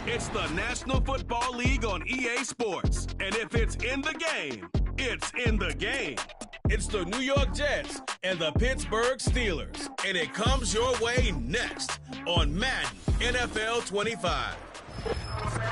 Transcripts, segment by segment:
It's the National Football League on EA Sports. And if it's in the game, it's in the game. It's the New York Jets and the Pittsburgh Steelers. And it comes your way next on Madden NFL 25.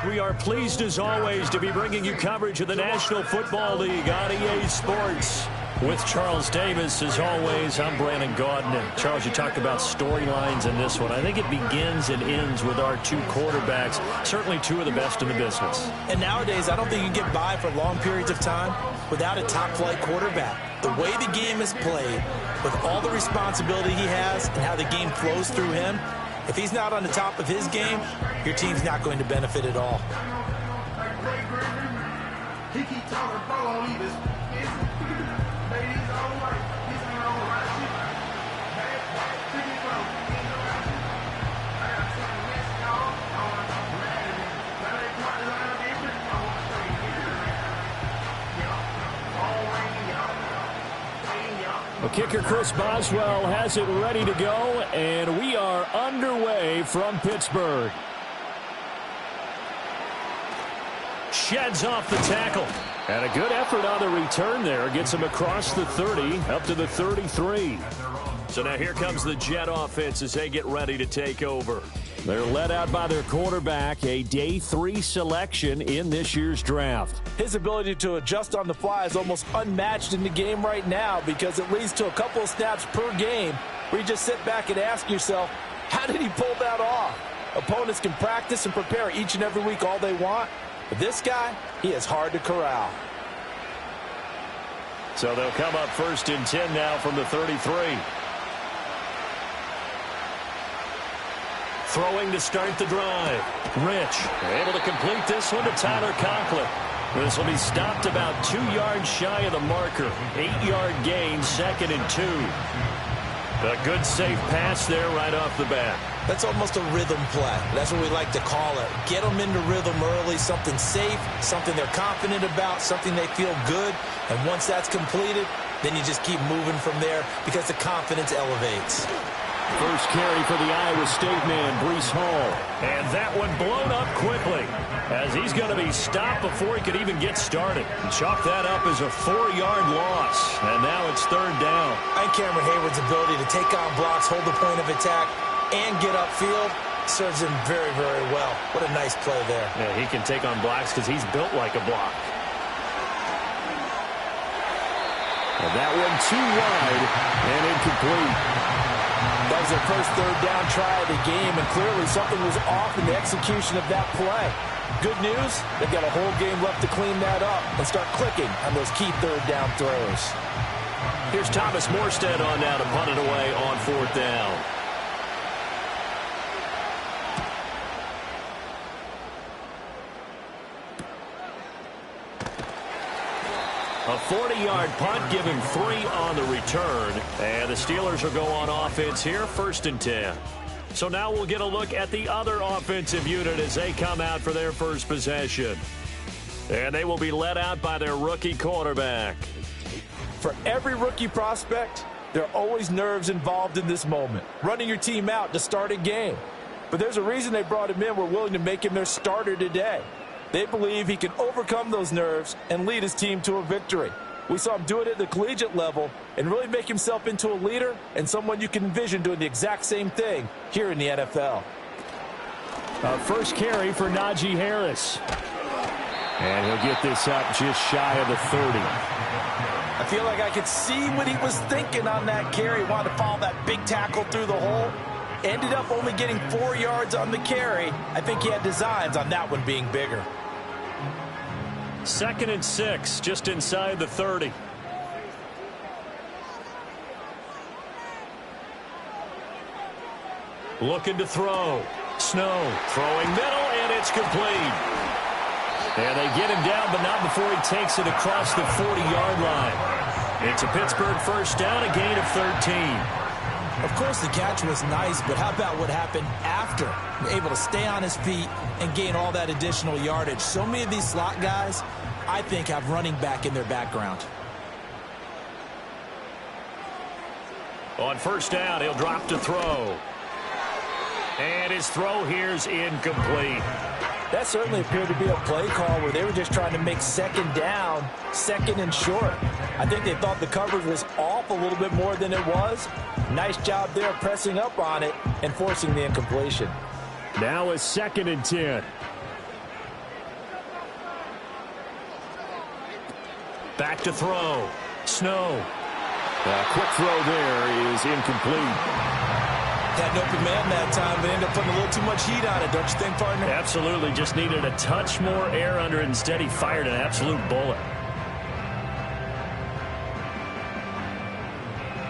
We are pleased as always to be bringing you coverage of the National Football League on EA Sports. With Charles Davis, as always, I'm Brandon Gaudin. And Charles, you talked about storylines in this one. I think it begins and ends with our two quarterbacks, certainly two of the best in the business. And nowadays, I don't think you can get by for long periods of time without a top-flight quarterback. The way the game is played, with all the responsibility he has and how the game flows through him, if he's not on the top of his game, your team's not going to benefit at all. He keep talking about on leave his ladies all right. He's ain't all right. Well, kicker Chris Boswell has it ready to go, and we are underway from Pittsburgh. Sheds off the tackle. And a good effort on the return there. Gets him across the 30, up to the 33. So now here comes the Jet offense as they get ready to take over. They're led out by their quarterback, a day 3 selection in this year's draft. His ability to adjust on the fly is almost unmatched in the game right now because it leads to a couple of snaps per game where you just sit back and ask yourself, how did he pull that off? Opponents can practice and prepare each and every week all they want, but this guy, he is hard to corral. So they'll come up 1st and 10 now from the 33. Throwing to start the drive. Rich able to complete this one to Tyler Conklin. This will be stopped about 2 yards shy of the marker. 8-yard gain, 2nd and 2. A good safe pass there right off the bat. That's almost a rhythm play. That's what we like to call it. Get them into rhythm early, something safe, something they're confident about, something they feel good. And once that's completed, then you just keep moving from there because the confidence elevates. First carry for the Iowa State man, Breece Hall. And that one blown up quickly as he's going to be stopped before he could even get started. Chalk that up as a 4-yard loss. And now it's 3rd down. And Cameron Hayward's ability to take on blocks, hold the point of attack, and get upfield serves him very, very well. What a nice play there. Yeah, he can take on blocks because he's built like a block. And that one too wide and incomplete. That was their first 3rd down try of the game, and clearly something was off in the execution of that play. Good news, they've got a whole game left to clean that up and start clicking on those key 3rd down throws. Here's Thomas Morstead on now to punt it away on 4th down. A 40-yard punt, giving 3 on the return. And the Steelers will go on offense here, 1st and 10. So now we'll get a look at the other offensive unit as they come out for their first possession. And they will be led out by their rookie quarterback. For every rookie prospect, there are always nerves involved in this moment. Running your team out to start a game. But there's a reason they brought him in. We're willing to make him their starter today. They believe he can overcome those nerves and lead his team to a victory. We saw him do it at the collegiate level and really make himself into a leader and someone you can envision doing the exact same thing here in the NFL. First carry for Najee Harris. And he'll get this up just shy of the 30. I feel like I could see what he was thinking on that carry. He wanted to follow that big tackle through the hole. Ended up only getting 4 yards on the carry. I think he had designs on that one being bigger. 2nd and 6, just inside the 30. Looking to throw. Snow throwing middle, and it's complete. And they get him down, but not before he takes it across the 40-yard line. It's a Pittsburgh first down, a gain of 13. Of course, the catch was nice, but how about what happened after? Able to stay on his feet and gain all that additional yardage. So many of these slot guys, I think, have running back in their background. On first down, he'll drop to throw. And his throw here's incomplete. That certainly appeared to be a play call where they were just trying to make second down, second and short. I think they thought the coverage was off a little bit more than it was. Nice job there pressing up on it and forcing the incompletion. Now a 2nd and 10. Back to throw. Snow. Quick throw there is incomplete. Had an open man that time, but ended up putting a little too much heat on it, don't you think, partner? Absolutely. Just needed a touch more air under it. Instead, he fired an absolute bullet.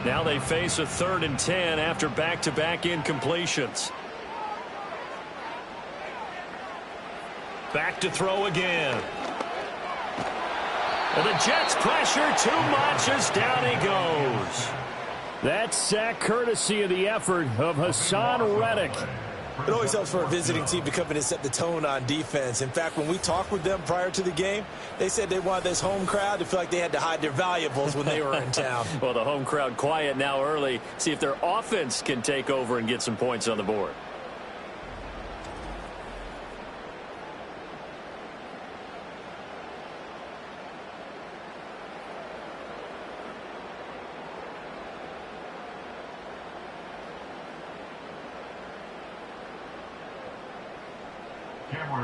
Now they face a 3rd and 10 after back-to-back incompletions. Back to throw again. And the Jets pressure too much as down he goes. That sack courtesy of the effort of Hassan Reddick. It always helps for a visiting team to come in and set the tone on defense. In fact, when we talked with them prior to the game, they said they wanted this home crowd to feel like they had to hide their valuables when they were in town. Well, the home crowd quiet now early. See if their offense can take over and get some points on the board.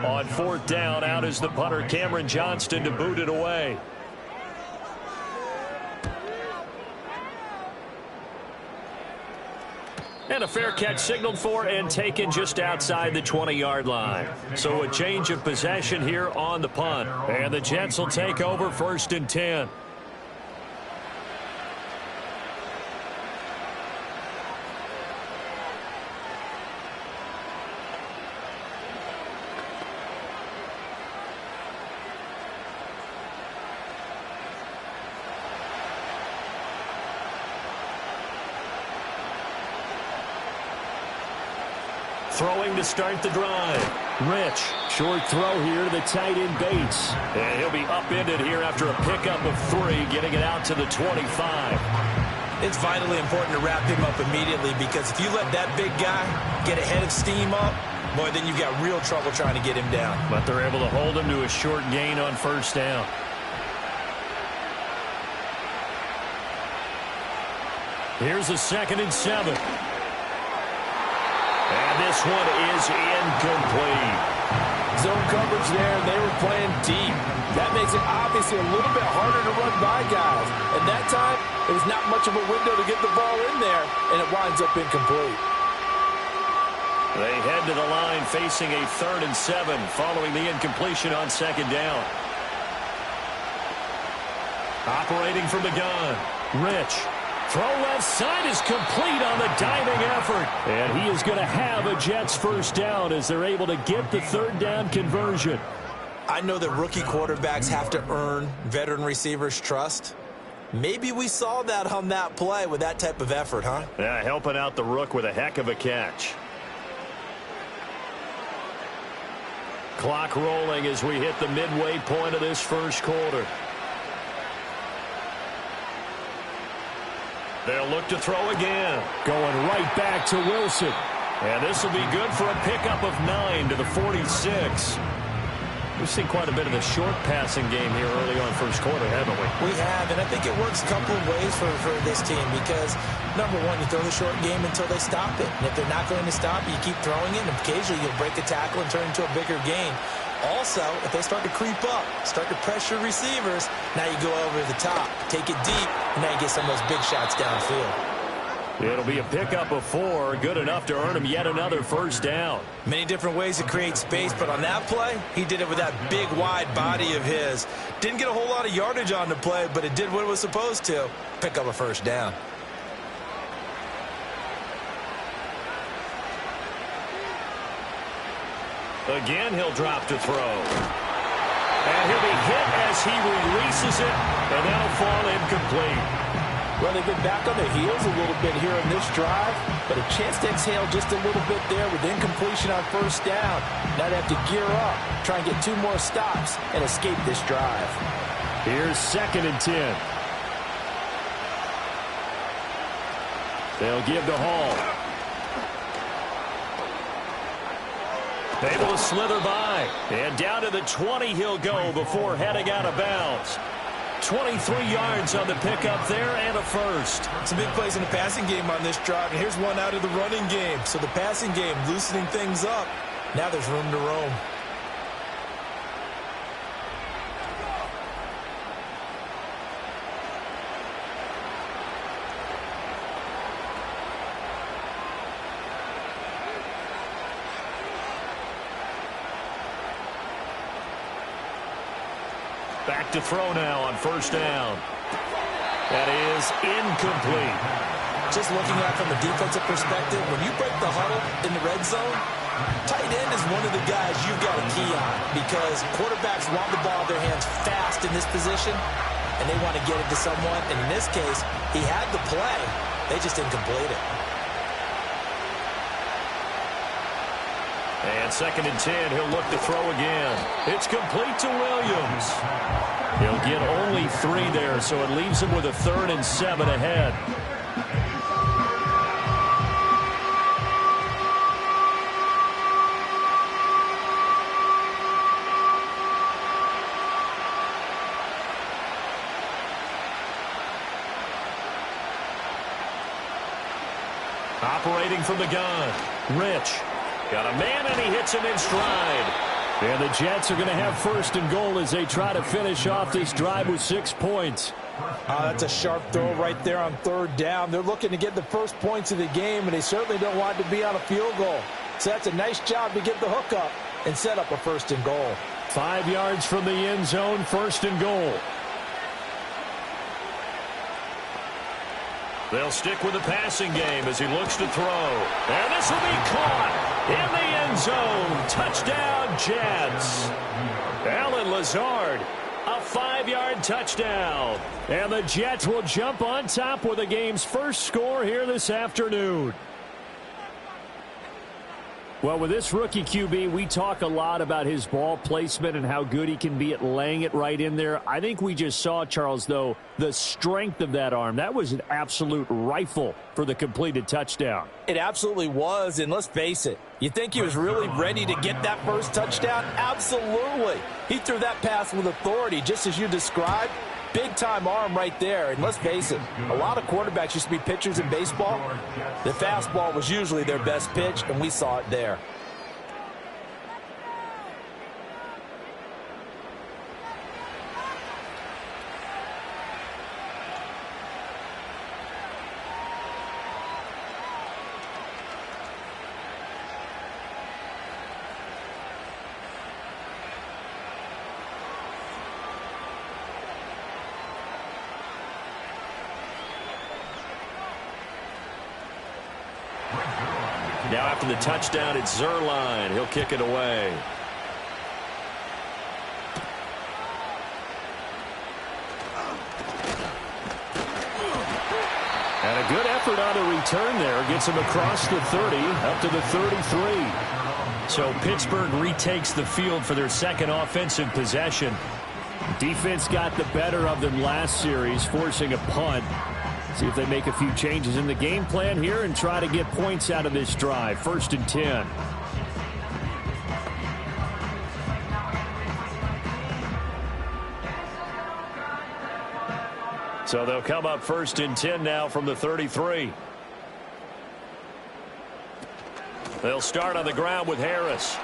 On 4th down, out is the punter, Cameron Johnston, to boot it away. And a fair catch signaled for and taken just outside the 20-yard line. So a change of possession here on the punt. And the Jets will take over 1st and 10. Throwing to start the drive. Rich. Short throw here to the tight end Bates. And he'll be upended here after a pickup of 3, getting it out to the 25. It's vitally important to wrap him up immediately because if you let that big guy get a head of steam up, boy, then you've got real trouble trying to get him down. But they're able to hold him to a short gain on 1st down. Here's a 2nd and 7. And this one is incomplete. Zone coverage there, and they were playing deep. That makes it obviously a little bit harder to run by guys. And that time, it was not much of a window to get the ball in there, and it winds up incomplete. They head to the line facing a 3rd and 7 following the incompletion on 2nd down. Operating from the gun, Rich. Throw left side is complete on the diving effort. And he is going to have a Jets 1st down as they're able to get the 3rd down conversion. I know that rookie quarterbacks have to earn veteran receivers' trust. Maybe we saw that on that play with that type of effort, huh? Yeah, helping out the rook with a heck of a catch. Clock rolling as we hit the midway point of this 1st quarter. They'll look to throw again. Going right back to Wilson. And this will be good for a pickup of 9 to the 46. We've seen quite a bit of the short passing game here early on 1st quarter, haven't we? We have, and I think it works a couple of ways for this team because, number one, you throw the short game until they stop it. And if they're not going to stop it, you keep throwing it, and occasionally you'll break a tackle and turn into a bigger gain. Also, if they start to creep up, start to pressure receivers, now you go over the top, take it deep, and now you get some of those big shots downfield. It'll be a pickup of 4, good enough to earn him yet another 1st down. Many different ways to create space, but on that play, he did it with that big, wide body of his. Didn't get a whole lot of yardage on the play, but it did what it was supposed to, pick up a 1st down. Again, he'll drop to throw. And he'll be hit as he releases it, and that'll fall incomplete. Well, they've been back on their heels a little bit here in this drive, but a chance to exhale just a little bit there with incompletion on 1st down. Now they have to gear up, try and get 2 more stops, and escape this drive. Here's 2nd and 10. They'll give to Hall. Able to slither by. And down to the 20 he'll go before heading out of bounds. 23 yards on the pickup there and a first. Some big plays in the passing game on this drive, and here's one out of the running game. So the passing game loosening things up. Now there's room to roam. Back to throw now on first down. That is incomplete. Just looking at it from a defensive perspective, when you break the huddle in the red zone, tight end is one of the guys you've got to key on because quarterbacks want the ball in their hands fast in this position, and they want to get it to someone. And in this case, he had the play. They just didn't complete it. And 2nd and 10, he'll look to throw again. It's complete to Williams. He'll get only 3 there, so it leaves him with a 3rd and 7 ahead. Operating from the gun, Rich. Got a man, and he hits him in stride. And the Jets are going to have 1st and goal as they try to finish off this drive with 6 points. That's a sharp throw right there on 3rd down. They're looking to get the first points of the game, and they certainly don't want to be on a field goal. So that's a nice job to get the hook up and set up a 1st and goal. 5 yards from the end zone, 1st and goal. They'll stick with the passing game as he looks to throw. And this will be caught in the end zone. Touchdown, Jets. Allen Lazard, a 5-yard touchdown. And the Jets will jump on top with the game's first score here this afternoon. Well, with this rookie QB, we talk a lot about his ball placement and how good he can be at laying it right in there. I think we just saw, Charles, though, the strength of that arm. That was an absolute rifle for the completed touchdown. It absolutely was, and let's face it, you think he was really ready to get that first touchdown? Absolutely. He threw that pass with authority, just as you described. Big-time arm right there, and let's face it, a lot of quarterbacks used to be pitchers in baseball. The fastball was usually their best pitch, and we saw it there. Now after the touchdown, it's Zerline. He'll kick it away. And a good effort on the return there. Gets him across the 30, up to the 33. So Pittsburgh retakes the field for their 2nd offensive possession. Defense got the better of them last series, forcing a punt. See if they make a few changes in the game plan here and try to get points out of this drive. 1st and 10. So they'll come up 1st and 10 now from the 33. They'll start on the ground with Harris.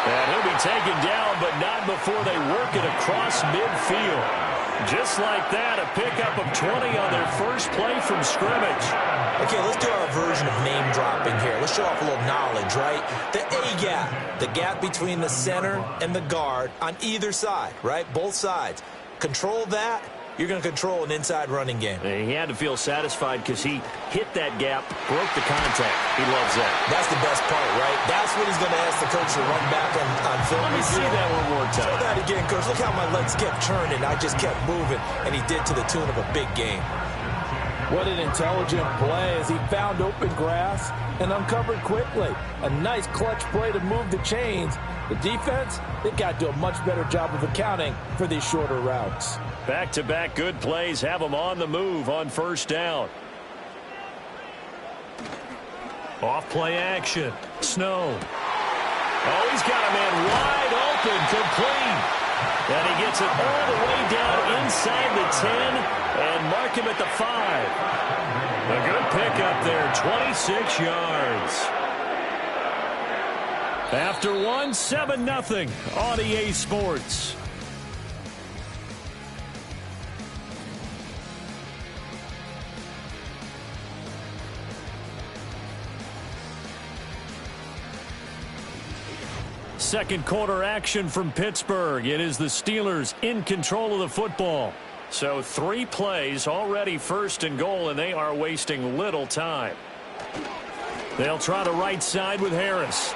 And he'll be taken down, but not before they work it across midfield. Just like that, a pickup of 20 on their first play from scrimmage. Okay, let's do our version of name dropping here. Let's show off a little knowledge, right? The A-gap, the gap between the center and the guard on either side, right? Both sides. Control that, you're going to control an inside running game. And he had to feel satisfied because he hit that gap, broke the contact. He loves that. That's the best part, right? That's what he's going to ask the coach to run back on film. Let me see that one more time. Show that again, coach. Look how my legs kept turning. I just kept moving, and he did to the tune of a big game. What an intelligent play as he found open grass and uncovered quickly. A nice clutch play to move the chains. The defense, they've got to do a much better job of accounting for these shorter routes. Back-to-back good plays have them on the move on 1st down. Off play action. Snow. Oh, he's got a man wide open, complete. And he gets it all the way down inside the 10 and mark him at the 5. A good pickup there, 26 yards. After one, 7-0 on EA Sports. Second quarter action from Pittsburgh. It is the Steelers in control of the football. So 3 plays already first and goal, and they are wasting little time. They'll try the right side with Harris.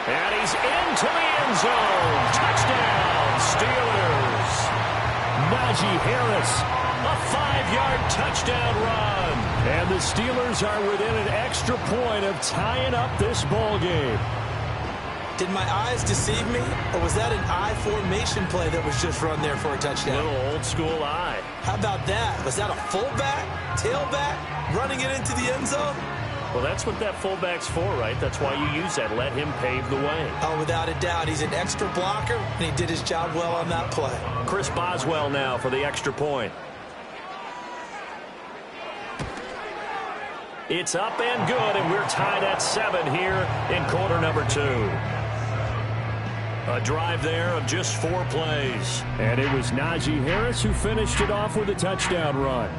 And he's into the end zone. Touchdown, Steelers. Najee Harris, a 5-yard touchdown run. And the Steelers are within an extra point of tying up this ball game. Did my eyes deceive me, or was that an I formation play that was just run there for a touchdown? Little old school eye. How about that? Was that a fullback, tailback, running it into the end zone? Well, that's what that fullback's for, right? That's why you use that. Let him pave the way. Oh, without a doubt. He's an extra blocker, and he did his job well on that play. Chris Boswell now for the extra point. It's up and good, and we're tied at 7 here in quarter number 2. A drive there of just 4 plays. And it was Najee Harris who finished it off with a touchdown run.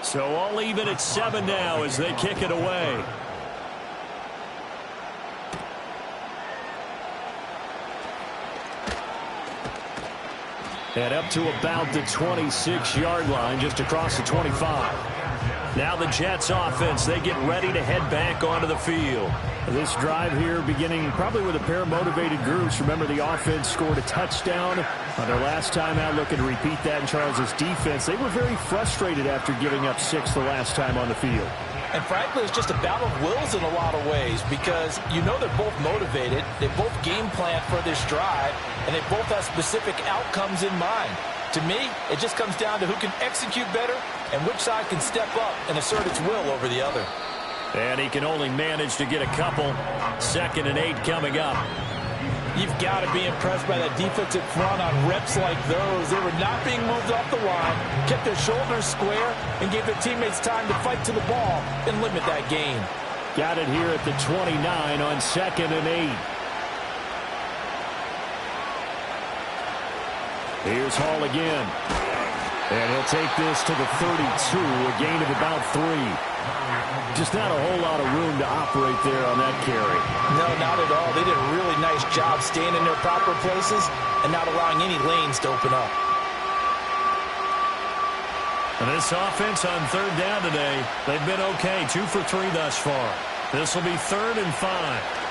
So all even at 7 now as they kick it away. And up to about the 26-yard line, just across the 25. Now the Jets offense, they get ready to head back onto the field. This drive here beginning probably with a pair of motivated groups. Remember, the offense scored a touchdown on their last time out. Looking to repeat that in Charles' defense. They were very frustrated after giving up 6 the last time on the field. And frankly, it's just a battle of wills in a lot of ways because you know they're both motivated. They both game plan for this drive, and they both have specific outcomes in mind. To me, it just comes down to who can execute better and which side can step up and assert its will over the other. And he can only manage to get a couple. 2nd and 8 coming up. You've got to be impressed by that defensive front on reps like those. They were not being moved off the line, kept their shoulders square, and gave their teammates time to fight to the ball and limit that gain. Got it here at the 29 on 2nd and 8. Here's Hall again. And he'll take this to the 32, a gain of about 3. Just not a whole lot of room to operate there on that carry. No, not at all. They did a really nice job staying in their proper places and not allowing any lanes to open up. And this offense on 3rd down today, they've been okay. 2 for 3 thus far. This will be 3rd and 5.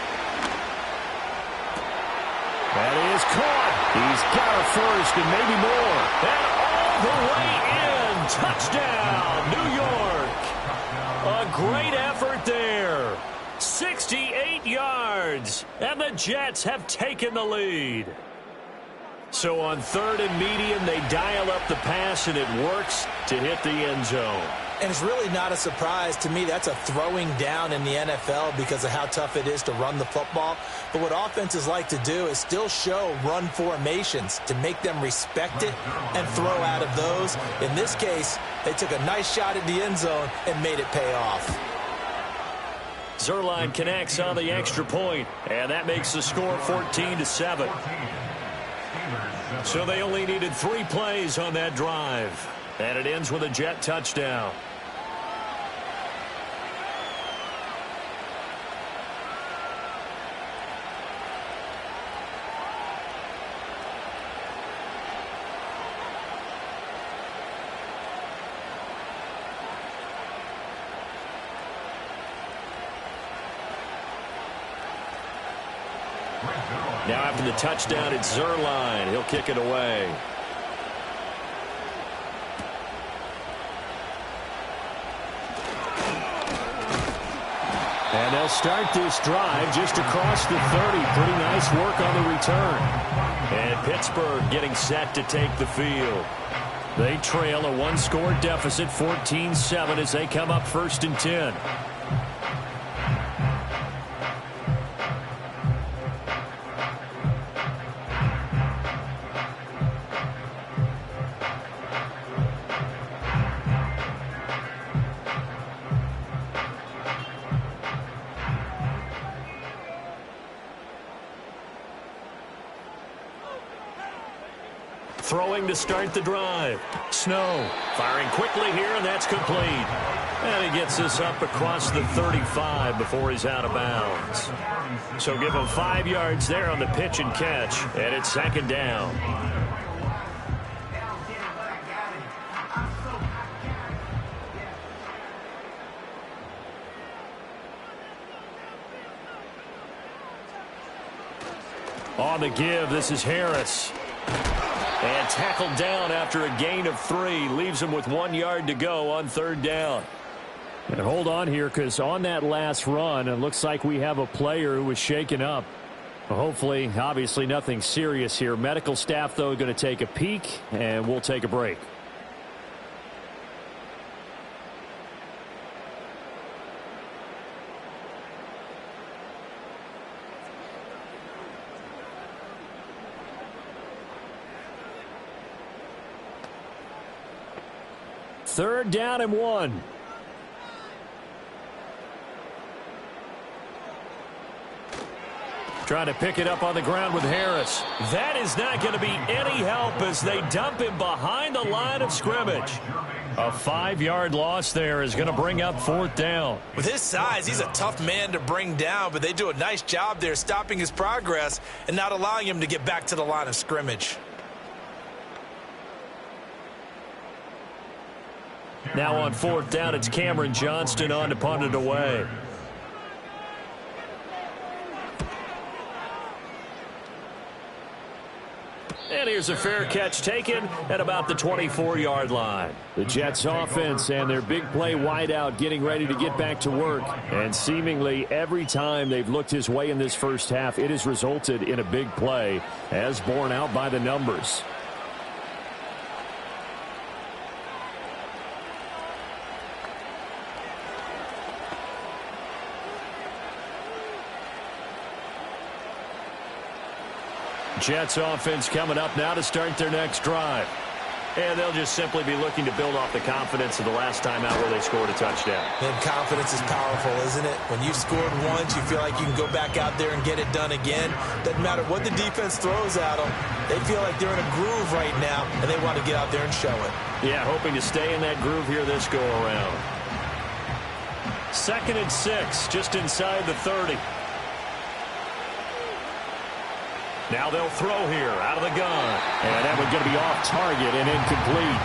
That is caught. He's got a first and maybe more. And all the way in. Touchdown, New York. A great effort there. 68 yards. And the Jets have taken the lead. So on 3rd and medium, they dial up the pass, and it works to hit the end zone. And it's really not a surprise to me. That's a throwing down in the NFL because of how tough it is to run the football. But what offenses like to do is still show run formations to make them respect it and throw out of those. In this case, they took a nice shot at the end zone and made it pay off. Zuerlein connects on the extra point, and that makes the score 14-7. So they only needed 3 plays on that drive. And it ends with a Jet touchdown. Now after the touchdown, it's Zerline. He'll kick it away. And they'll start this drive just across the 30. Pretty nice work on the return. And Pittsburgh getting set to take the field. They trail a one-score deficit, 14-7, as they come up 1st and 10. Throwing to start the drive. Snow firing quickly here, and that's complete. And he gets this up across the 35 before he's out of bounds. So give him 5 yards there on the pitch and catch, and it's 2nd down. On the give, this is Harris. And tackled down after a gain of 3. Leaves him with 1 yard to go on 3rd down. And hold on here, because on that last run, it looks like we have a player who was shaken up. Hopefully, obviously nothing serious here. Medical staff, though, going to take a peek, and we'll take a break. Third down and 1. Trying to pick it up on the ground with Harris. That is not going to be any help as they dump him behind the line of scrimmage. A 5-yard loss there is going to bring up 4th down. With his size, he's a tough man to bring down, but they do a nice job there stopping his progress and not allowing him to get back to the line of scrimmage. Now on 4th down, it's Cameron Johnston on to punt it away. And here's a fair catch taken at about the 24-yard line. The Jets offense and their big play wideout getting ready to get back to work. And seemingly every time they've looked his way in this first half, it has resulted in a big play, as borne out by the numbers. Jets offense coming up now to start their next drive. And they'll just simply be looking to build off the confidence of the last time out where they scored a touchdown. And confidence is powerful, isn't it? When you've scored once, you feel like you can go back out there and get it done again. Doesn't matter what the defense throws at them. They feel like they're in a groove right now, and they want to get out there and show it. Yeah, hoping to stay in that groove here this go-around. 2nd and 6, just inside the 30. Now they'll throw here out of the gun. And that one's going to be off target and incomplete.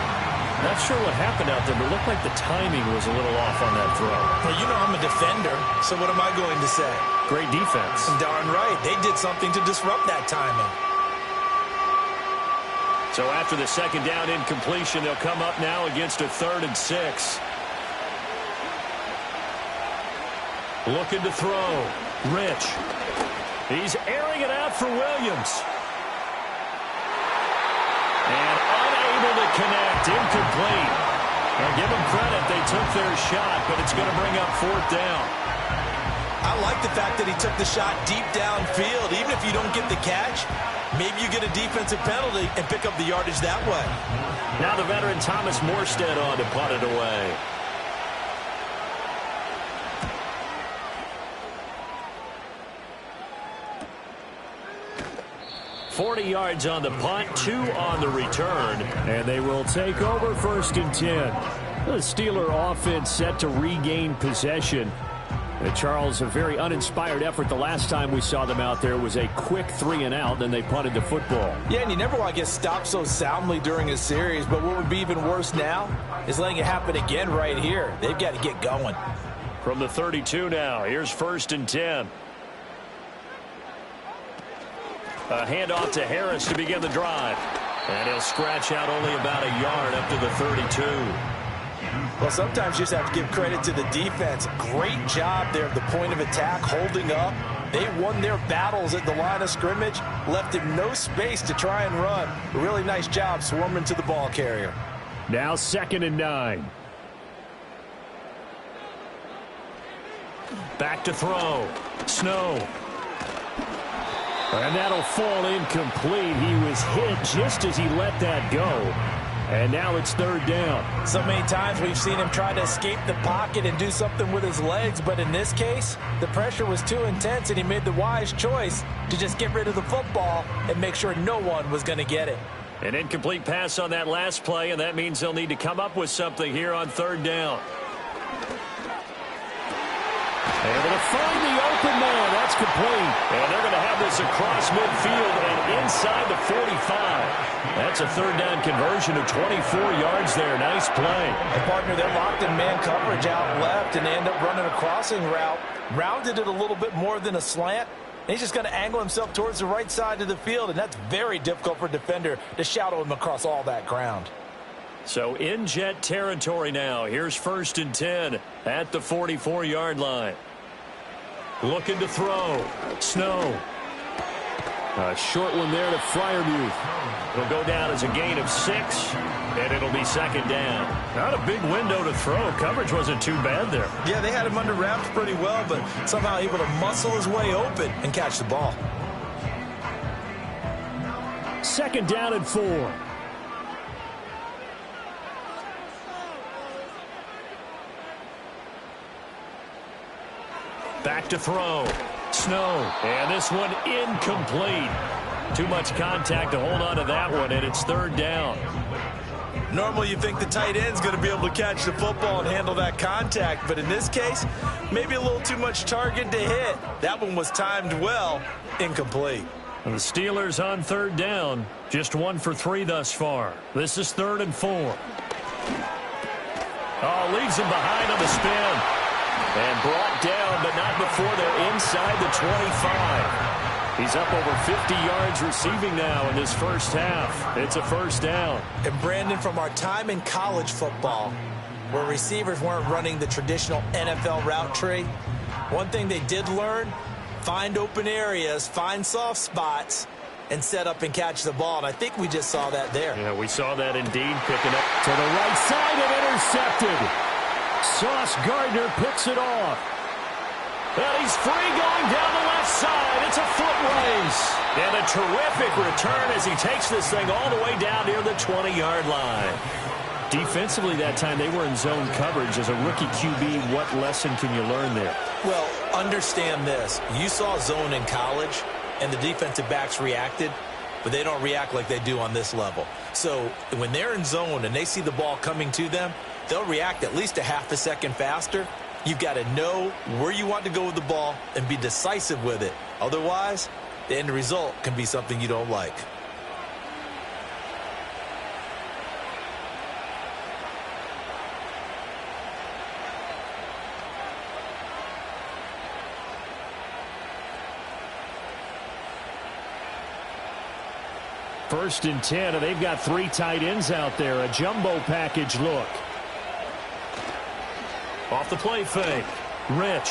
Not sure what happened out there, but it looked like the timing was a little off on that throw. Well, you know I'm a defender, so what am I going to say? Great defense. Darn right. They did something to disrupt that timing. So after the 2nd down incompletion, they'll come up now against a 3rd and 6. Looking to throw. Rich. He's airing it out for Williams. And unable to connect. Incomplete. Now give them credit. They took their shot, but it's going to bring up 4th down. I like the fact that he took the shot deep downfield. Even if you don't get the catch, maybe you get a defensive penalty and pick up the yardage that way. Now the veteran Thomas Morstead on to punt it away. 40 yards on the punt, 2 on the return. And they will take over 1st and 10. The Steeler offense set to regain possession. Charles, a very uninspired effort. The last time we saw them out there was a quick 3-and-out, then they punted the football. Yeah, and you never want to get stopped so soundly during a series, but what would be even worse now is letting it happen again right here. They've got to get going. From the 32 now, here's 1st and 10. A handoff to Harris to begin the drive. And he'll scratch out only about a yard up to the 32. Well, sometimes you just have to give credit to the defense. Great job there at the point of attack, holding up. They won their battles at the line of scrimmage, left him no space to try and run. A really nice job swarming to the ball carrier. Now 2nd and 9. Back to throw. Snow. And that'll fall incomplete. He was hit just as he let that go. And now it's 3rd down. So many times we've seen him try to escape the pocket and do something with his legs, but in this case, the pressure was too intense and he made the wise choice to just get rid of the football and make sure no one was going to get it. An incomplete pass on that last play, and that means they'll need to come up with something here on 3rd down. Able to find the open man. That's complete. And they're going to have this across midfield and inside the 45. That's a 3rd down conversion of 24 yards there. Nice play. And partner, they're locked in man coverage out left, and they end up running a crossing route. Rounded it a little bit more than a slant. And he's just going to angle himself towards the right side of the field, and that's very difficult for a defender to shadow him across all that ground. So in Jet territory now. Here's 1st and 10 at the 44-yard line. Looking to throw. Snow. A short one there to Freiermuth. It'll go down as a gain of 6, and it'll be 2nd down. Not a big window to throw. Coverage wasn't too bad there. Yeah, they had him under wraps pretty well, but somehow able to muscle his way open and catch the ball. 2nd down and 4. Back to throw. Snow. And this one incomplete. Too much contact to hold on to that one, and it's 3rd down. Normally you think the tight end's going to be able to catch the football and handle that contact, but in this case, maybe a little too much target to hit. That one was timed well, incomplete. And the Steelers on 3rd down, just 1 for 3 thus far. This is 3rd and 4. Oh, leaves him behind on the spin. And brought down, but not before they're inside the 25. He's up over 50 yards receiving now in this first half. It's a 1st down. And Brandon, from our time in college football, where receivers weren't running the traditional NFL route tree, one thing they did learn, find open areas, find soft spots, and set up and catch the ball. And I think we just saw that there. Yeah, we saw that indeed, picking up To the right side and intercepted. Sauce Gardner picks it off. And he's free going down the left side. It's a foot race. And a terrific return as he takes this thing all the way down near the 20-yard line. Defensively that time, they were in zone coverage. As a rookie QB, what lesson can you learn there? Well, understand this. You saw zone in college, and the defensive backs reacted, but they don't react like they do on this level. So when they're in zone and they see the ball coming to them, they'll react at least a half a second faster. You've got to know where you want to go with the ball and be decisive with it. Otherwise, the end result can be something you don't like. First and 10, and they've got 3 tight ends out there. A jumbo package look. Off the play fake. Rich.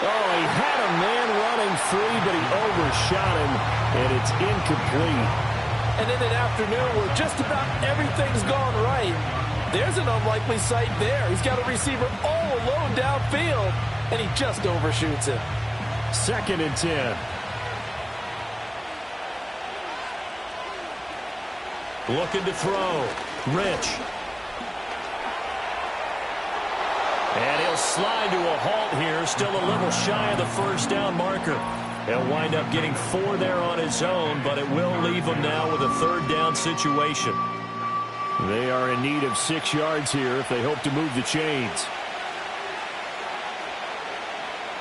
Oh, he had a man running free, but he overshot him, and it's incomplete. And in an afternoon where just about everything's gone right, there's an unlikely sight there. He's got a receiver all alone downfield, and he just overshoots him. 2nd and 10. Looking to throw. Rich. And he'll slide to a halt here. Still a little shy of the 1st down marker. He'll wind up getting 4 there on his own, but it will leave him now with a 3rd down situation. They are in need of 6 yards here if they hope to move the chains.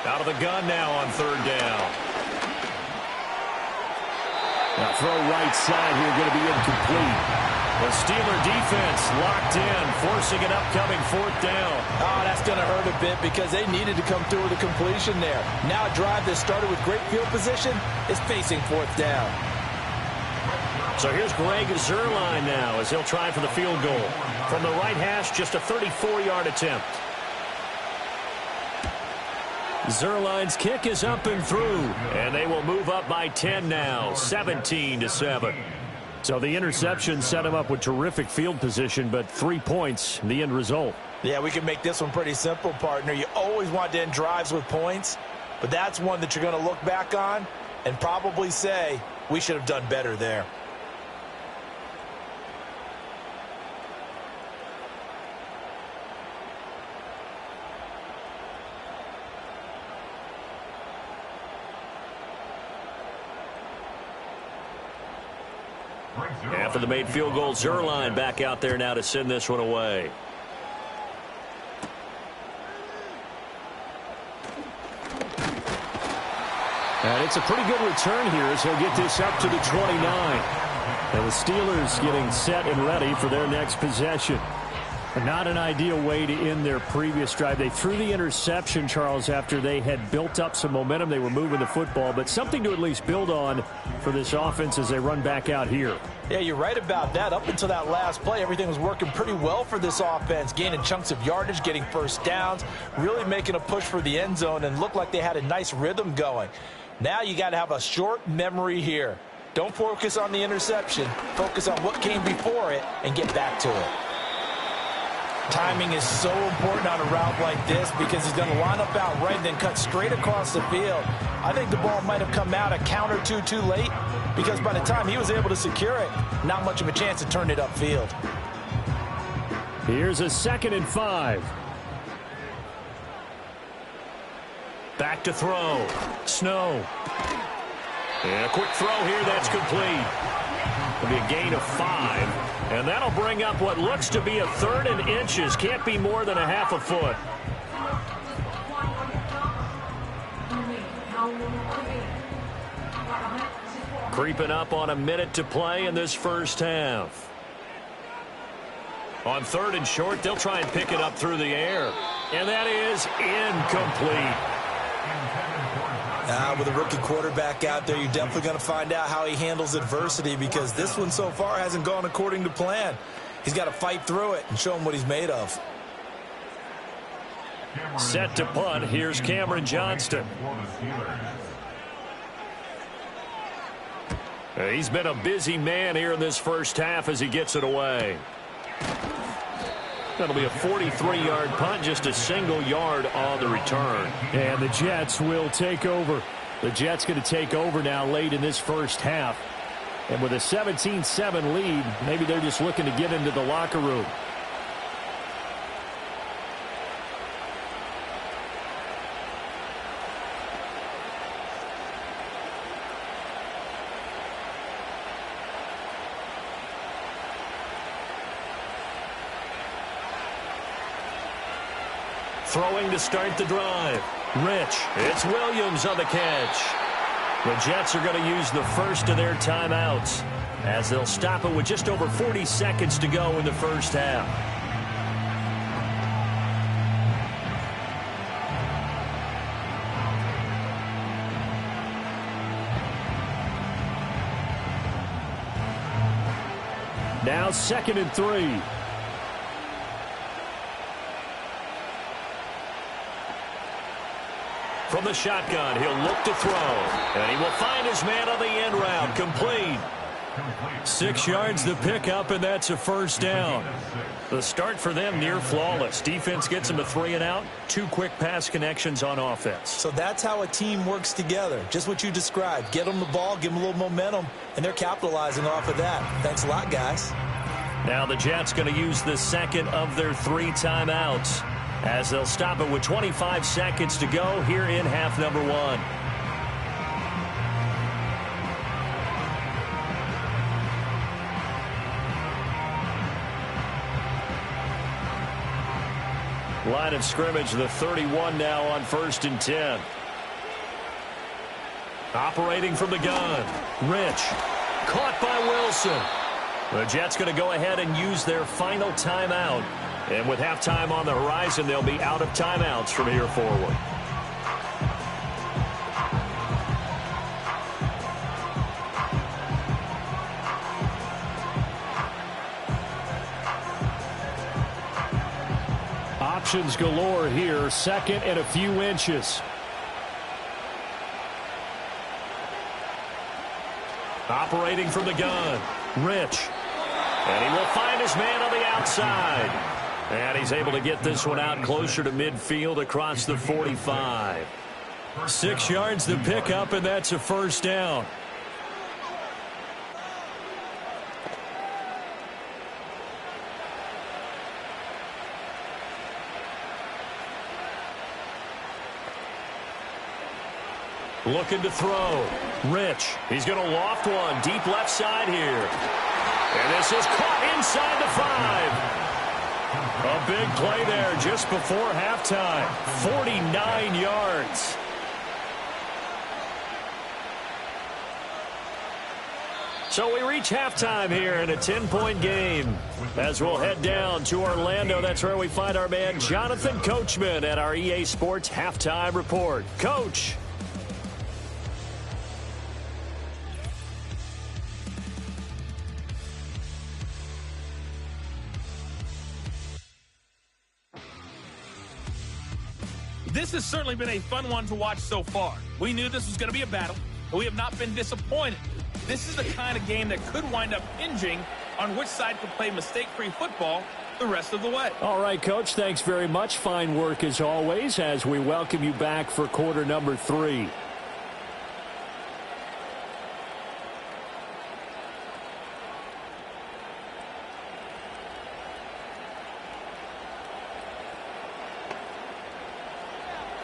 Out of the gun now on 3rd down. Now throw right side here, going to be incomplete. The Steeler defense locked in, forcing an upcoming 4th down. Oh, that's going to hurt a bit because they needed to come through with a completion there. Now a drive that started with great field position is facing 4th down. So here's Greg Zuerlein now as he'll try for the field goal. From the right hash, just a 34-yard attempt. Zuerlein's kick is up and through, and they will move up by 10 now, 17-7. So the interception set him up with terrific field position, but 3 points, the end result. Yeah, we can make this one pretty simple, partner. You always want to end drives with points, but that's one that you're going to look back on and probably say, we should have done better there. After the made field goal, Zuerlein back out there now to send this one away. And it's a pretty good return here as he'll get this up to the 29. And the Steelers getting set and ready for their next possession. Not an ideal way to end their previous drive. They threw the interception, Charles, after they had built up some momentum. They were moving the football, but something to at least build on for this offense as they run back out here. Yeah, you're right about that. Up until that last play, everything was working pretty well for this offense, gaining chunks of yardage, getting first downs, really making a push for the end zone, and looked like they had a nice rhythm going. Now you got to have a short memory here. Don't focus on the interception. Focus on what came before it and get back to it. Timing is so important on a route like this because he's going to line up out right and then cut straight across the field. I think the ball might have come out a count or two too late because by the time he was able to secure it, not much of a chance to turn it upfield. Here's a 2nd and 5. Back to throw. Snow. And a quick throw here that's complete. It'll be a gain of 5. And that'll bring up what looks to be a 3rd and inches. Can't be more than a half a foot. Creeping up on a minute to play in this first half. On 3rd and short, they'll try and pick it up through the air. And that is incomplete. With a rookie quarterback out there, you're definitely going to find out how he handles adversity because this one so far hasn't gone according to plan. He's got to fight through it and show him what he's made of. Set to punt. Here's Cameron Johnston. He's been a busy man here in this first half as he gets it away. That'll be a 43-yard punt, just a single yard on the return. And the Jets will take over. The Jets going to take over now late in this first half. And with a 17-7 lead, maybe they're just looking to get into the locker room. Throwing to start the drive. Rich. It's Williams on the catch. The Jets are going to use the first of their timeouts as they'll stop it with just over 40 seconds to go in the first half. Now 2nd and 3. From the shotgun, he'll look to throw. And he will find his man on the end route. Complete. 6 yards the pickup, and that's a first down. The start for them near flawless. Defense gets them a 3 and out. 2 quick pass connections on offense. So that's how a team works together. Just what you described. Get them the ball, give them a little momentum, and they're capitalizing off of that. Thanks a lot, guys. Now the Jets going to use the second of their 3 timeouts as they'll stop it with 25 seconds to go here in half number 1. Line of scrimmage, the 31 now on 1st and 10. Operating from the gun. Rich. Caught by Wilson. The Jets going to go ahead and use their final timeout. And with halftime on the horizon, they'll be out of timeouts from here forward. Options galore here. Second and a few inches. Operating from the gun, Rich. And he will find his man on the outside. And he's able to get this one out closer to midfield across the 45. 6 yards to pick up, and that's a first down. Looking to throw. Rich. He's going to loft one. Deep left side here. And this is caught inside the 5. A big play there just before halftime. 49 yards. So we reach halftime here in a 10-point game. As we'll head down to Orlando, that's where we find our man Jonathan Coachman at our EA Sports Halftime Report. Coach. This has certainly been a fun one to watch so far. We knew this was going to be a battle, but we have not been disappointed. This is the kind of game that could wind up hinging on which side could play mistake-free football the rest of the way. All right, Coach, thanks very much. Fine work as always as we welcome you back for quarter number 3.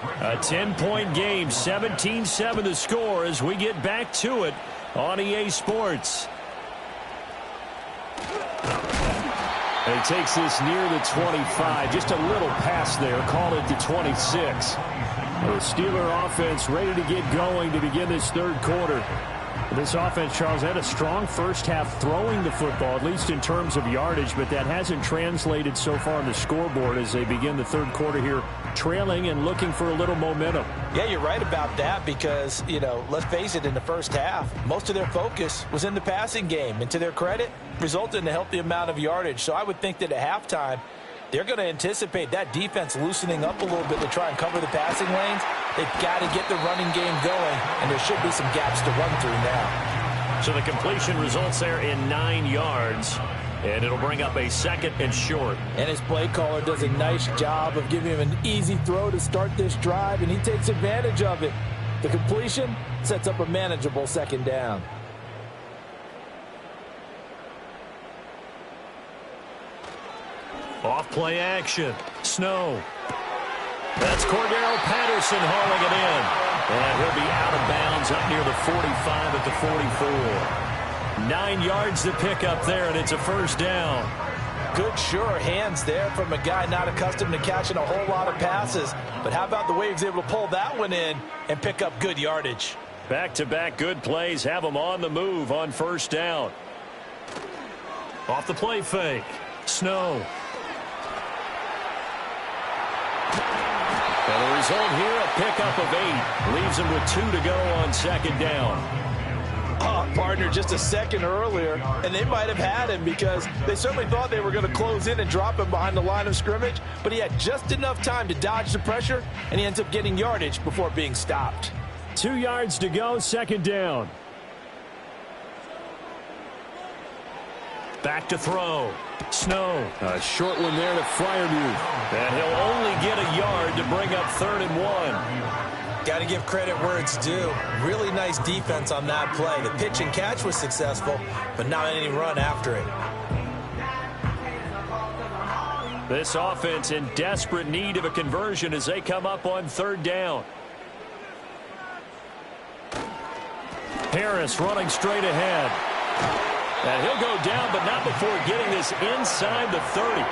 A 10-point game, 17-7 the score as we get back to it on EA Sports. And he takes this near the 25. Just a little pass there. Call it to 26. The Steeler offense ready to get going to begin this third quarter. This offense, Charles, had a strong first half throwing the football, at least in terms of yardage, but that hasn't translated so far on the scoreboard as they begin the third quarter here, trailing and looking for a little momentum. Yeah, you're right about that because, let's face it, in the first half, most of their focus was in the passing game. And to their credit, resulted in a healthy amount of yardage. So I would think that at halftime, they're going to anticipate that defense loosening up a little bit to try and cover the passing lanes. They've got to get the running game going, and there should be some gaps to run through now. So the completion results there in 9 yards, and it'll bring up a second and short. And his play caller does a nice job of giving him an easy throw to start this drive, and he takes advantage of it. The completion sets up a manageable second down. Off play action. Snow. That's Cordero Patterson hauling it in. And he'll be out of bounds up near the 45 at the 44. 9 yards to pick up there, and it's a first down. Good, sure hands there from a guy not accustomed to catching a whole lot of passes. But how about the way he was able to pull that one in and pick up good yardage? Back-to-back good plays have him on the move on first down. Off the play fake. Snow. And the result here, a pickup of 8. Leaves him with 2 to go on second down. Partner, just a second earlier, and they might have had him because they certainly thought they were going to close in and drop him behind the line of scrimmage, but he had just enough time to dodge the pressure, and he ends up getting yardage before being stopped. 2 yards to go, second down. Back to throw. Snow. A short one there to Freiermuth. And he'll only get a yard to bring up 3rd and 1. Got to give credit where it's due. Really nice defense on that play. The pitch and catch was successful, but not any run after it. This offense in desperate need of a conversion as they come up on 3rd down. Harris running straight ahead. And he'll go down, but not before getting this inside the 30.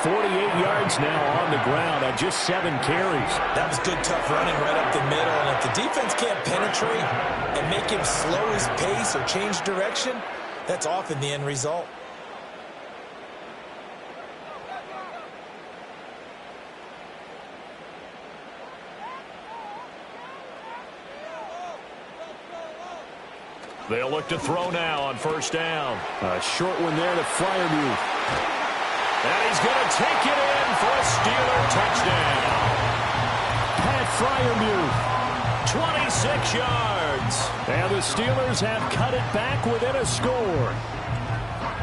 48 yards now on the ground on just 7 carries. That was good, tough running right up the middle. And if the defense can't penetrate and make him slow his pace or change direction, that's often the end result. They'll look to throw now on first down. A short one there to Freiermuth. And he's going to take it in for a Steeler touchdown. Pat Freiermuth. 26 yards. And the Steelers have cut it back within a score.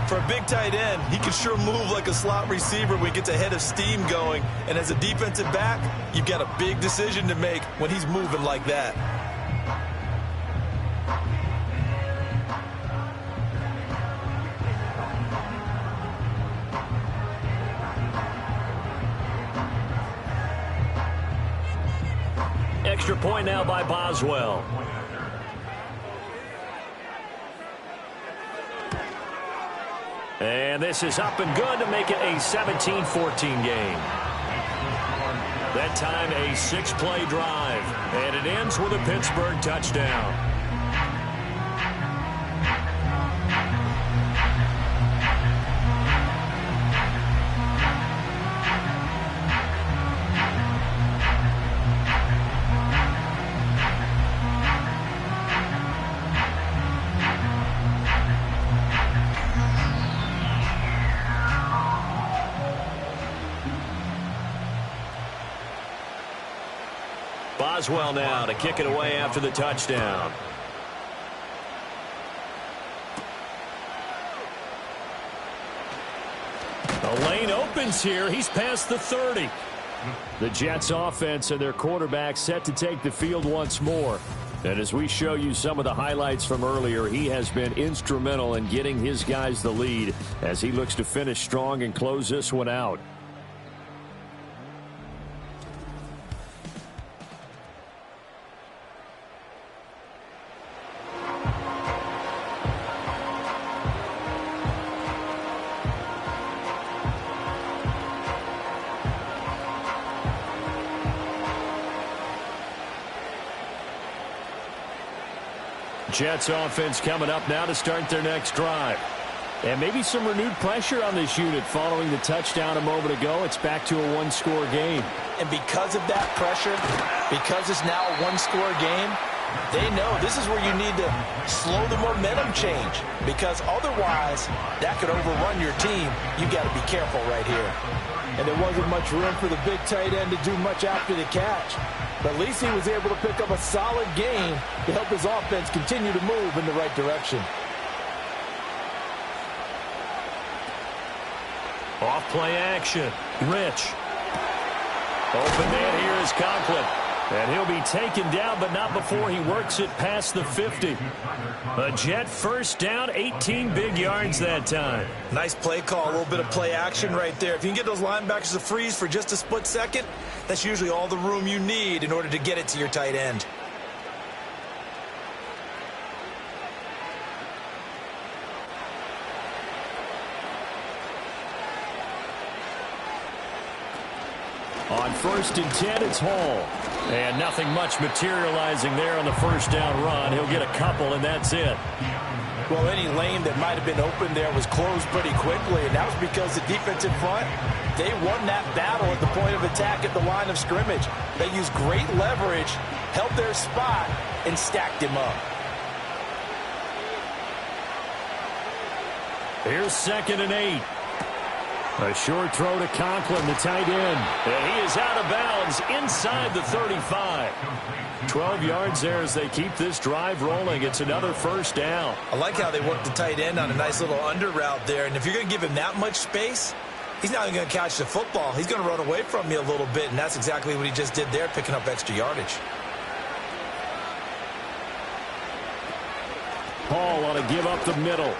For a big tight end, he can sure move like a slot receiver when he gets a head of steam going. And as a defensive back, you've got a big decision to make when he's moving like that. Extra point now by Boswell. And this is up and good to make it a 17-14 game. That time a 6-play drive. And it ends with a Pittsburgh touchdown. Boswell now to kick it away after the touchdown. The lane opens here. He's past the 30. The Jets offense and their quarterback set to take the field once more. And as we show you some of the highlights from earlier, he has been instrumental in getting his guys the lead as he looks to finish strong and close this one out. Jets offense coming up now to start their next drive. And maybe some renewed pressure on this unit following the touchdown a moment ago. It's back to a one-score game. And because of that pressure, because it's now a one-score game, they know this is where you need to slow the momentum change. Because otherwise, that could overrun your team. You've got to be careful right here. And there wasn't much room for the big tight end to do much after the catch. But at least he was able to pick up a solid gain to help his offense continue to move in the right direction. Off play action. Rich. Open man here is Conklin. And he'll be taken down, but not before he works it past the 50. A Jet first down, 18 big yards that time. Nice play call, a little bit of play action right there. If you can get those linebackers to freeze for just a split second, that's usually all the room you need in order to get it to your tight end. On 1st and 10, it's Hall. And nothing much materializing there on the first down run. He'll get a couple, and that's it. Well, any lane that might have been open there was closed pretty quickly, and that was because the defensive front, they won that battle at the point of attack at the line of scrimmage. They used great leverage, held their spot, and stacked him up. Here's 2nd and 8. A short throw to Conklin, the tight end. And he is out of bounds inside the 35. 12 yards there as they keep this drive rolling. It's another first down. I like how they worked the tight end on a nice little under route there. And if you're going to give him that much space, he's not even going to catch the football. He's going to run away from you a little bit, and that's exactly what he just did there, picking up extra yardage. Hall on a give up the middle.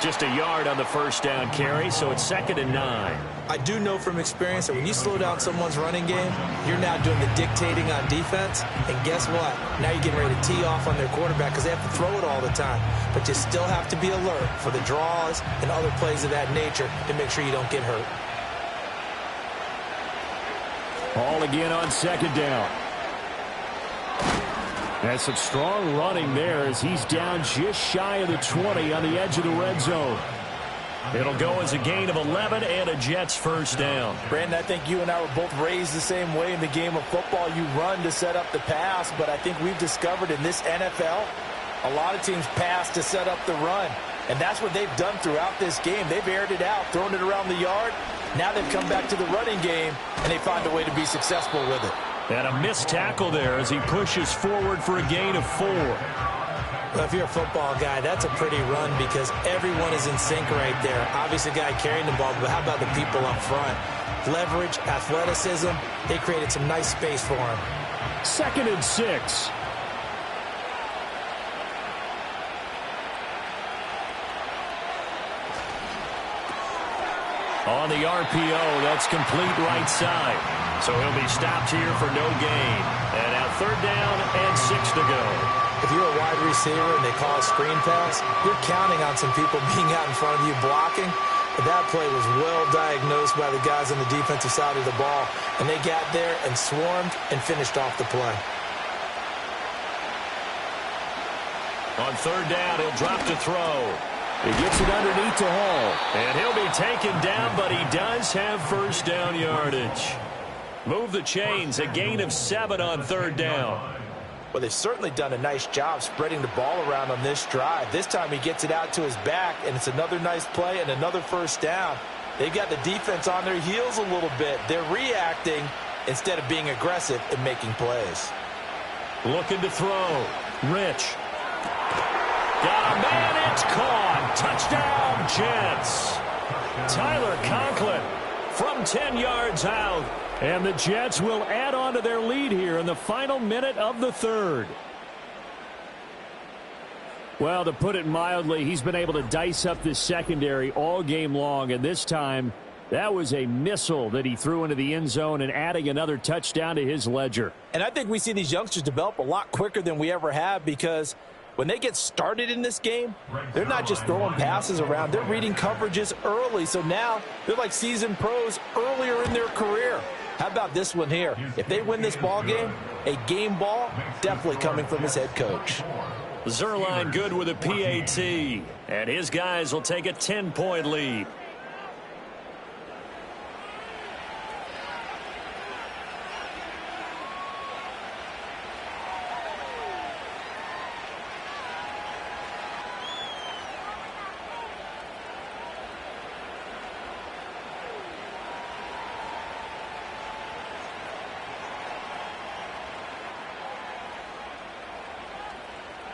Just a yard on the first down carry, so it's 2nd and 9. I do know from experience that when you slow down someone's running game, you're now doing the dictating on defense. And guess what? Now you're getting ready to tee off on their quarterback because they have to throw it all the time. But you still have to be alert for the draws and other plays of that nature to make sure you don't get hurt. Hall again on 2nd down. That's some strong running there as he's down just shy of the 20 on the edge of the red zone. It'll go as a gain of 11 and a Jets first down. Brandon, I think you and I were both raised the same way in the game of football. You run to set up the pass, but I think we've discovered in this NFL, a lot of teams pass to set up the run. And that's what they've done throughout this game. They've aired it out, thrown it around the yard. Now they've come back to the running game, and they find a way to be successful with it. And a missed tackle there as he pushes forward for a gain of 4. Well, if you're a football guy, that's a pretty run because everyone is in sync right there. Obviously, the guy carrying the ball, but how about the people up front? Leverage, athleticism, they created some nice space for him. 2nd and 6. On the RPO, that's complete right side. So he'll be stopped here for no gain. And now 3rd down and 6 to go. If you're a wide receiver and they call a screen pass, you're counting on some people being out in front of you blocking. But that play was well diagnosed by the guys on the defensive side of the ball. And they got there and swarmed and finished off the play. On 3rd down, he'll drop to throw. He gets it underneath to Hall. And he'll be taken down, but he does have first down yardage. Move the chains, a gain of 7 on 3rd down. Well, they've certainly done a nice job spreading the ball around on this drive. This time he gets it out to his back, and it's another nice play and another first down. They've got the defense on their heels a little bit. They're reacting instead of being aggressive and making plays. Looking to throw. Rich. Got a man, it's caught. Touchdown, Jets. Tyler Conklin from 10 yards out. And the Jets will add on to their lead here in the final minute of the 3rd. Well, to put it mildly, he's been able to dice up this secondary all game long, and this time that was a missile that he threw into the end zone and adding another touchdown to his ledger. And I think we see these youngsters develop a lot quicker than we ever have because when they get started in this game, they're not just throwing passes around. They're reading coverages early. So now they're like seasoned pros earlier in their career. How about this one here? If they win this ball game, a game ball definitely coming from his head coach. Zerline good with a PAT. And his guys will take a 10-point lead.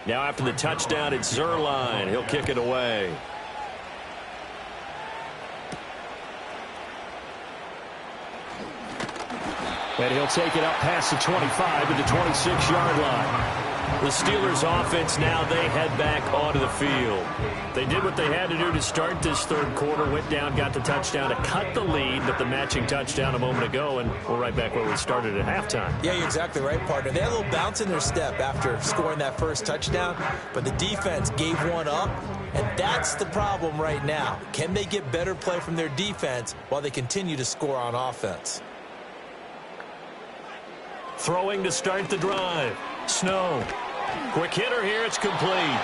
Now after the touchdown, it's Zerline. He'll kick it away. And he'll take it up past the 25 to the 26-yard line. The Steelers offense now, they head back onto the field. They did what they had to do to start this 3rd quarter. Went down, got the touchdown to cut the lead, but the matching touchdown a moment ago, and we're right back where we started at halftime. Yeah, you're exactly right, partner. They had a little bounce in their step after scoring that first touchdown, but the defense gave one up, and that's the problem right now. Can they get better play from their defense while they continue to score on offense? Throwing to start the drive. Snow. Quick hitter here. It's complete.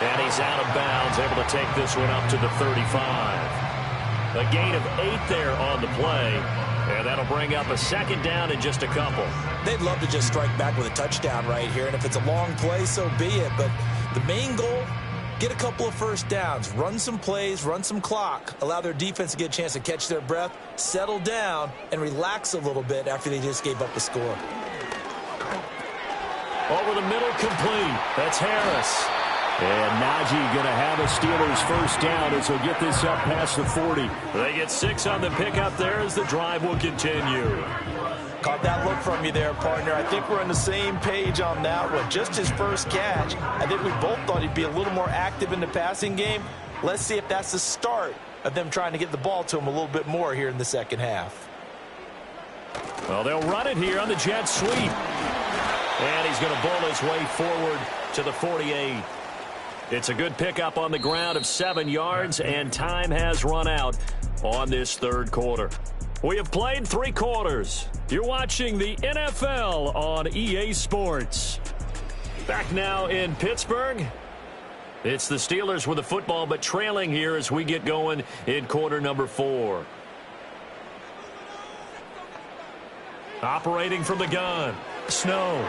And he's out of bounds, able to take this one up to the 35. A gain of 8 there on the play. And that'll bring up a 2nd down in just a couple. They'd love to just strike back with a touchdown right here. And if it's a long play, so be it. But the main goal, get a couple of first downs, run some plays, run some clock, allow their defense to get a chance to catch their breath, settle down, and relax a little bit after they just gave up a score. Over the middle, complete. That's Harris. And Najee going to have a Steelers first down as he'll get this up past the 40. They get 6 on the pickup there as the drive will continue. Caught that look from you there, partner. I think we're on the same page on that one. Just his first catch. I think we both thought he'd be a little more active in the passing game. Let's see if that's the start of them trying to get the ball to him a little bit more here in the second half. Well, they'll run it here on the jet sweep. And he's going to bowl his way forward to the 48. It's a good pickup on the ground of 7 yards, and time has run out on this 3rd quarter. We have played 3 quarters. You're watching the NFL on EA Sports. Back now in Pittsburgh. It's the Steelers with the football, but trailing here as we get going in quarter number 4. Operating from the gun. Snow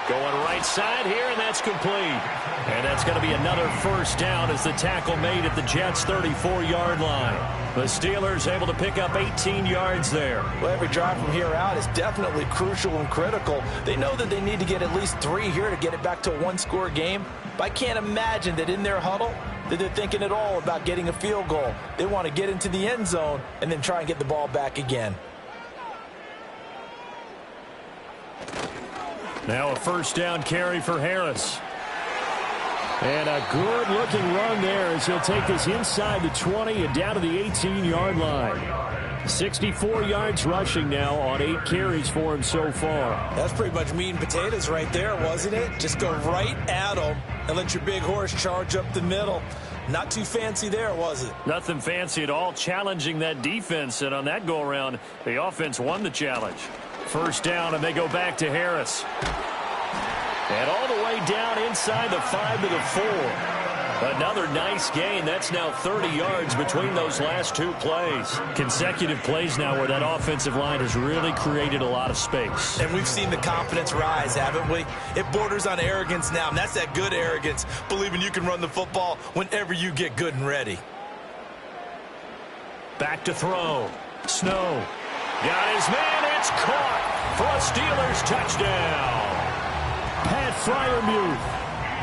going right side here, and that's complete. And that's going to be another first down as the tackle made at the Jets' 34-yard line. The Steelers able to pick up 18 yards there. Well, every drive from here out is definitely crucial and critical. They know that they need to get at least 3 here to get it back to a one-score game. But I can't imagine that in their huddle that they're thinking at all about getting a field goal. They want to get into the end zone and then try and get the ball back again. Now a first down carry for Harris. And a good-looking run there as he'll take this inside the 20 and down to the 18-yard line. 64 yards rushing now on 8 carries for him so far. That's pretty much meat and potatoes right there, wasn't it? Just go right at them and let your big horse charge up the middle. Not too fancy there, was it? Nothing fancy at all, challenging that defense. And on that go-around, the offense won the challenge. First down, and they go back to Harris. And all the way down inside the 5 to the 4. Another nice gain. That's now 30 yards between those last 2 plays. Consecutive plays now where that offensive line has really created a lot of space. And we've seen the confidence rise, haven't we? It borders on arrogance now, and that's that good arrogance, believing you can run the football whenever you get good and ready. Back to throw. Snow. Got his man. It's caught for a Steelers touchdown. Pat Freiermuth,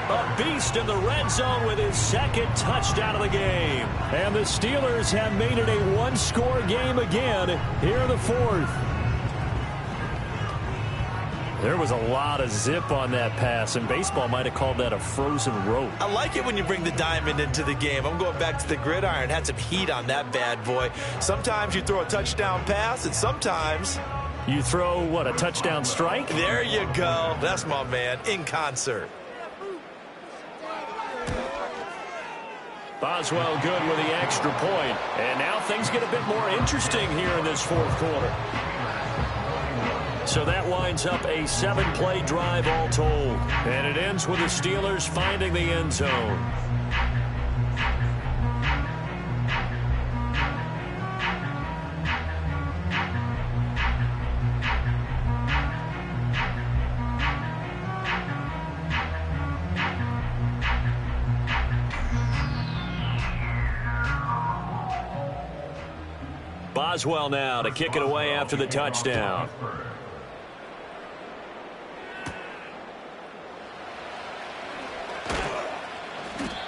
a beast in the red zone with his 2nd touchdown of the game. And the Steelers have made it a one-score game again here in the 4th. There was a lot of zip on that pass, and baseball might have called that a frozen rope. I like it when you bring the diamond into the game. I'm going back to the gridiron. Had some heat on that bad boy. Sometimes you throw a touchdown pass, and sometimes you throw, what, a touchdown strike? There you go. That's my man, in concert. Boswell good with the extra point. And now things get a bit more interesting here in this 4th quarter. So that winds up a 7-play drive all told. And it ends with the Steelers finding the end zone. Boswell now to kick it away after the touchdown.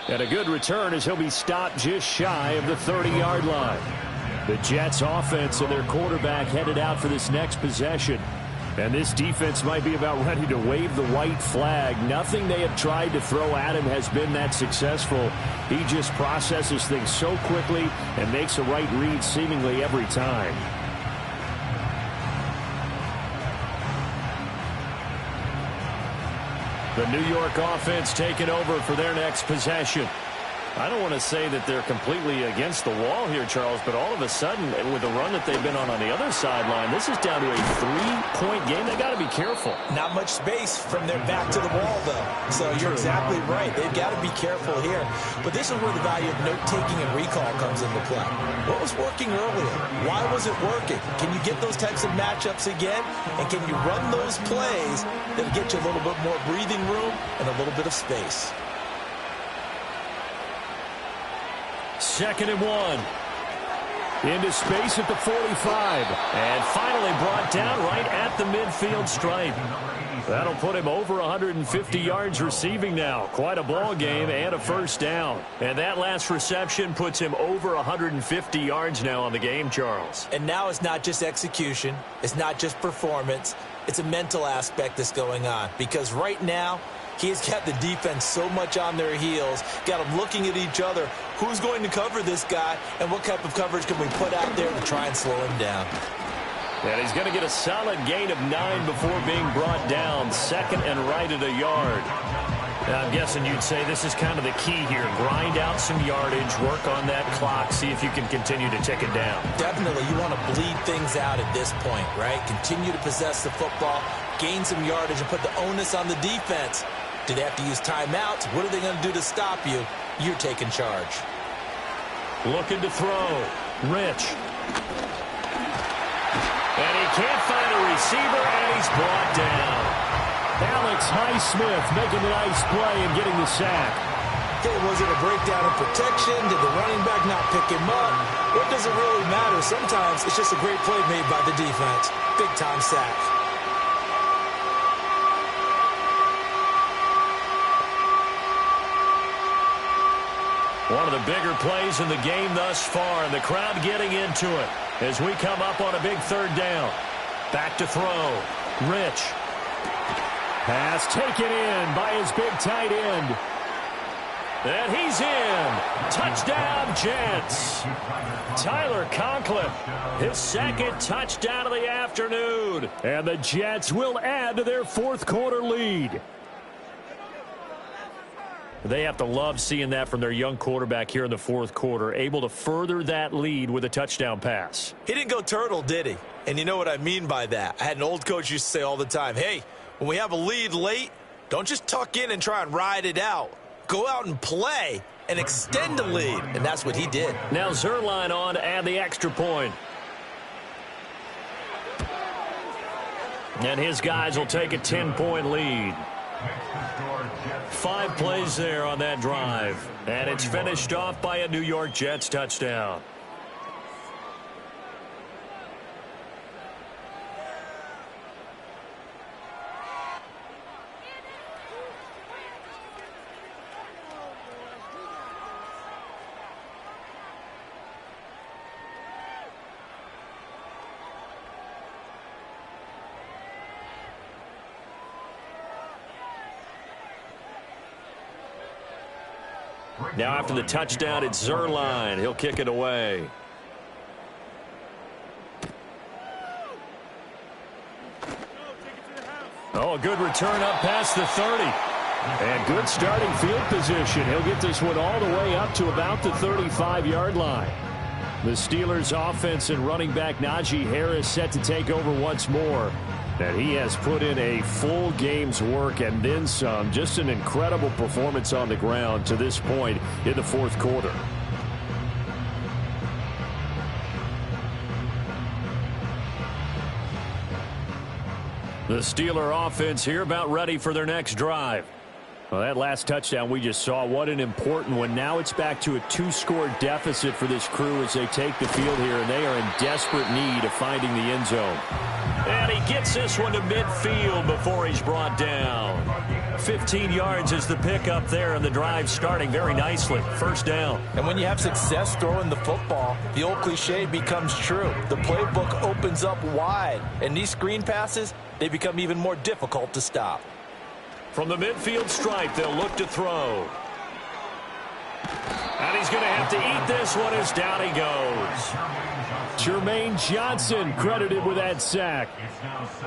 And a good return as he'll be stopped just shy of the 30-yard line. The Jets offense and their quarterback headed out for this next possession. And this defense might be about ready to wave the white flag. Nothing they have tried to throw at him has been that successful. He just processes things so quickly and makes a right read seemingly every time. The New York offense taking over for their next possession. I don't want to say that they're completely against the wall here, Charles, but all of a sudden, with the run that they've been on the other sideline, this is down to a 3-point game. They got to be careful. Not much space from their back to the wall, though. So you're exactly right. They've got to be careful here. But this is where the value of note-taking and recall comes into play. What was working earlier? Why was it working? Can you get those types of matchups again? And can you run those plays that get you a little bit more breathing room and a little bit of space? 2nd and 1. Into space at the 45. And finally brought down right at the midfield stripe. That'll put him over 150 yards receiving now. Quite a ball game and a first down. And that last reception puts him over 150 yards now on the game, Charles. And now it's not just execution. It's not just performance. It's a mental aspect that's going on. Because right now, he has got the defense so much on their heels, got them looking at each other. Who's going to cover this guy, and what type of coverage can we put out there to try and slow him down? And he's going to get a solid gain of 9 before being brought down. 2nd and right at a yard. Now, I'm guessing you'd say this is kind of the key here. Grind out some yardage, work on that clock, see if you can continue to tick it down. Definitely. You want to bleed things out at this point, right? Continue to possess the football, gain some yardage, and put the onus on the defense. Do they have to use timeouts? What are they going to do to stop you? you're taking charge. Looking to throw. Rich. And he can't find a receiver, and he's brought down. Alex Highsmith making a nice play and getting the sack. Okay, was it a breakdown in protection? Did the running back not pick him up? What does it really matter? Sometimes it's just a great play made by the defense. Big-time sack. One of the bigger plays in the game thus far, and the crowd getting into it as we come up on a big third down. Back to throw. Rich. Pass taken in by his big tight end. And he's in. Touchdown, Jets. Tyler Conklin, his second touchdown of the afternoon. And the Jets will add to their fourth quarter lead. They have to love seeing that from their young quarterback here in the fourth quarter, able to further that lead with a touchdown pass. He didn't go turtle, did he? And you know what I mean by that. I had an old coach used to say all the time, hey, when we have a lead late, don't just tuck in and try and ride it out. Go out and play and extend the lead. And that's what he did. Now Zuerlein on to add the extra point. And his guys will take a 10-point lead. 5 plays there on that drive. And it's finished off by a New York Jets touchdown. Now after the touchdown, it's Zuerlein. He'll kick it away. Oh, a good return up past the 30. And good starting field position. He'll get this one all the way up to about the 35-yard line. The Steelers' offense and running back Najee Harris set to take over once more. And he has put in a full game's work and then some. Just an incredible performance on the ground to this point in the fourth quarter. The Steeler offense here about ready for their next drive. Well, that last touchdown we just saw, what an important one. Now it's back to a 2-score deficit for this crew as they take the field here, and they are in desperate need of finding the end zone. And he gets this one to midfield before he's brought down. 15 yards is the pickup there, and the drive starting very nicely. First down. And when you have success throwing the football, the old cliche becomes true. The playbook opens up wide, and these screen passes, they become even more difficult to stop. From the midfield stripe, they'll look to throw. And he's going to have to eat this one as down he goes. Jermaine Johnson credited with that sack.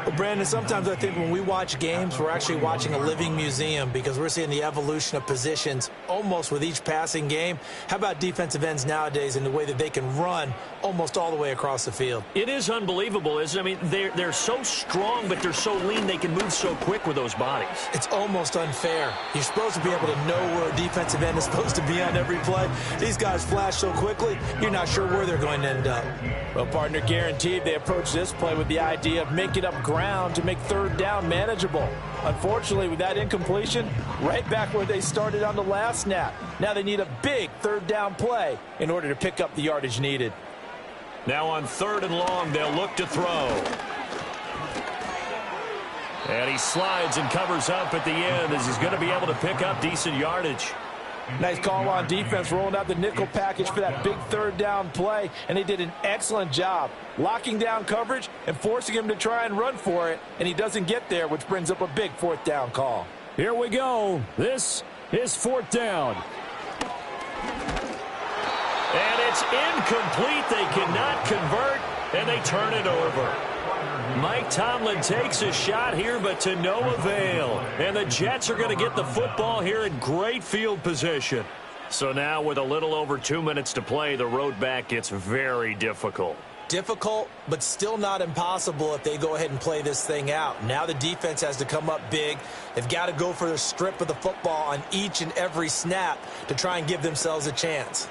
Well, Brandon, sometimes I think when we watch games, we're actually watching a living museum because we're seeing the evolution of positions almost with each passing game. How about defensive ends nowadays and the way that they can run almost all the way across the field? It is unbelievable, isn't it? I mean, they're so strong, but they're so lean. They can move so quick with those bodies. It's almost unfair. You're supposed to be able to know where a defensive end is supposed to be on every play. These guys flash so quickly, you're not sure where they're going to end up. Well, partner, guaranteed they approach this play with the idea of making up ground to make third down manageable. Unfortunately, with that incompletion, right back where they started on the last snap. Now they need a big third down play in order to pick up the yardage needed. Now on 3rd and long, they'll look to throw. And he slides and covers up at the end as he's going to be able to pick up decent yardage. Nice call on defense, rolling out the nickel package for that big third down play, and they did an excellent job locking down coverage and forcing him to try and run for it, and he doesn't get there, which brings up a big 4th down call. Here we go. This is 4th down. And it's incomplete. They cannot convert, and they turn it over. Mike Tomlin takes a shot here, but to no avail. And the Jets are going to get the football here in great field position. So now with a little over 2 minutes to play, the road back gets very difficult. Difficult, but still not impossible if they go ahead and play this thing out. Now the defense has to come up big. They've got to go for the strip of the football on each and every snap to try and give themselves a chance.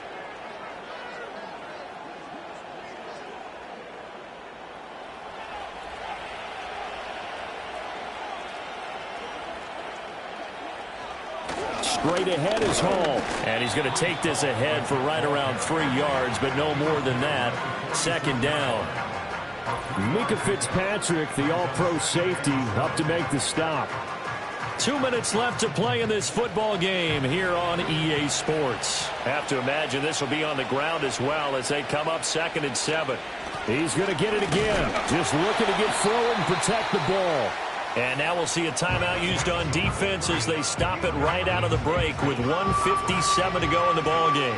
Straight ahead is Hall. And he's going to take this ahead for right around 3 yards, but no more than that. Second down. Mika Fitzpatrick, the all-pro safety, up to make the stop. 2 minutes left to play in this football game here on EA Sports. Have to imagine this will be on the ground as well as they come up 2nd and 7. He's going to get it again. Just looking to get forward and protect the ball. And now we'll see a timeout used on defense as they stop it right out of the break with 1:57 to go in the ball game.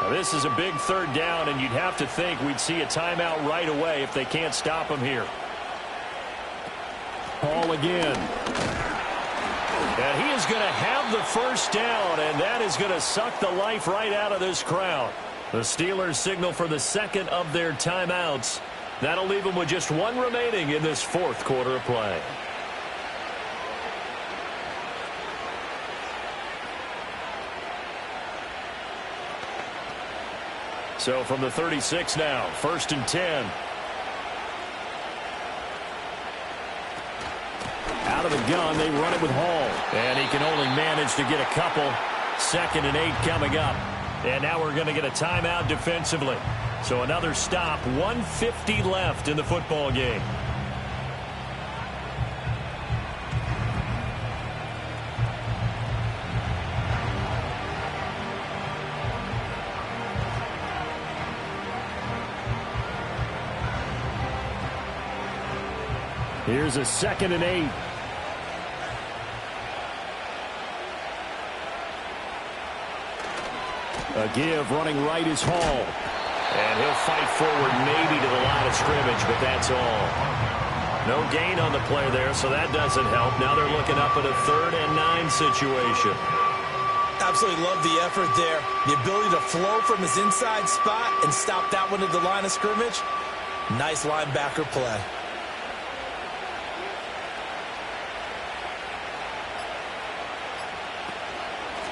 Now this is a big 3rd down, and you'd have to think we'd see a timeout right away if they can't stop him here. Hall again. And he is going to have the first down, and that is going to suck the life right out of this crowd. The Steelers signal for the 2nd of their timeouts. That'll leave them with just 1 remaining in this 4th quarter of play. So from the 36 now, 1st and 10. Out of the gun, they run it with Hall. And he can only manage to get a couple. 2nd and 8 coming up. And now we're going to get a timeout defensively. So another stop, 1:50 left in the football game. Here's a 2nd and 8. A give, running right is Hall. And he'll fight forward maybe to the line of scrimmage, but that's all. No gain on the play there, so that doesn't help. Now they're looking up at a 3rd and 9 situation. Absolutely love the effort there. The ability to flow from his inside spot and stop that one at the line of scrimmage. Nice linebacker play.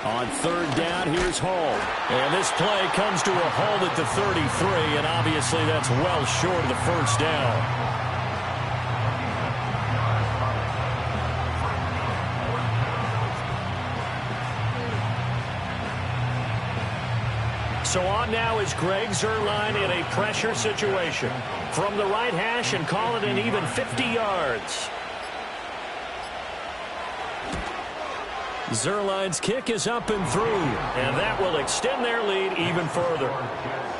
On 3rd down, here's Hall. And this play comes to a halt at the 33, and obviously that's well short of the first down. So on now is Greg Zuerlein in a pressure situation. From the right hash and call it an even 50 yards. Zuerlein's kick is up and through, and that will extend their lead even further.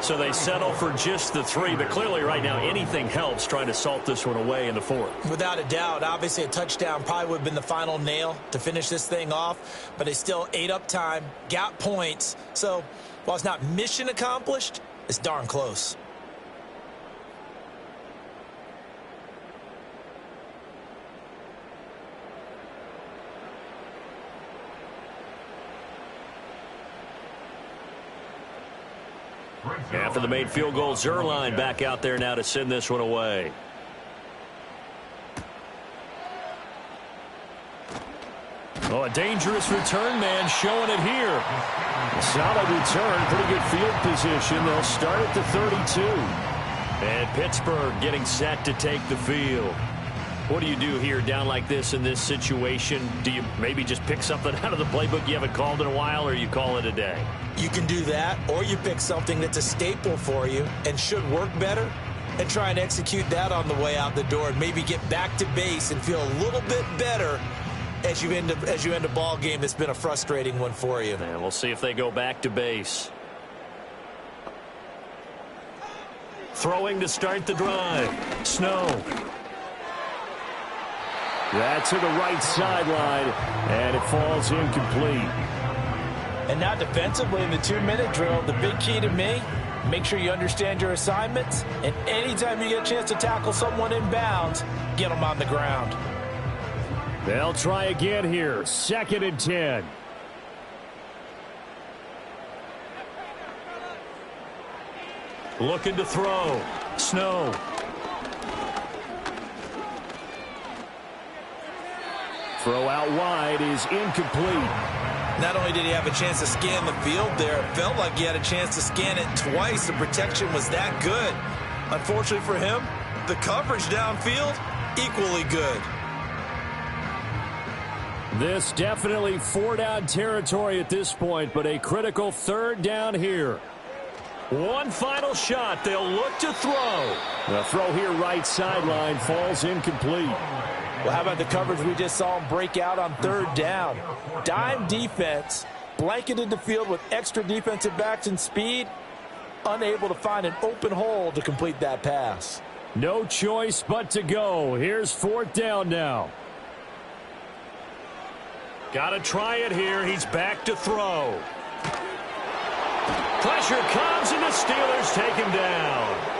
So they settle for just the 3, but clearly right now anything helps trying to salt this one away in the 4th. Without a doubt, obviously a touchdown probably would have been the final nail to finish this thing off, but they still ate up time, got points. So while it's not mission accomplished, it's darn close. After the made field goal, Zuerlein back out there now to send this one away. Oh, a dangerous return man showing it here. A solid return, pretty good field position. They'll start at the 32. And Pittsburgh getting set to take the field. What do you do here down like this in this situation? Do you maybe just pick something out of the playbook you haven't called in a while, or you call it a day? You can do that, or you pick something that's a staple for you and should work better and try and execute that on the way out the door and maybe get back to base and feel a little bit better as you end a ball game that's been a frustrating one for you. And we'll see if they go back to base. Throwing to start the drive. Snow. That's to the right sideline, and it falls incomplete. And now defensively in the 2-minute drill, the big key to me, Make sure you understand your assignments, and anytime you get a chance to tackle someone in bounds, get them on the ground. They'll try again here. 2nd and 10. Looking to throw. Snow. Throw out wide is incomplete. Not only did he have a chance to scan the field there, it felt like he had a chance to scan it twice. The protection was that good. Unfortunately for him, the coverage downfield, equally good. This definitely 4-down territory at this point, but a critical 3rd down here. One final shot. They'll look to throw. The throw here right sideline falls incomplete. Well, how about the coverage we just saw him break out on 3rd down? Dime defense, blanketed the field with extra defensive backs and speed, unable to find an open hole to complete that pass. No choice but to go. Here's 4th down now. Got to try it here. He's back to throw. Pressure comes, and the Steelers take him down.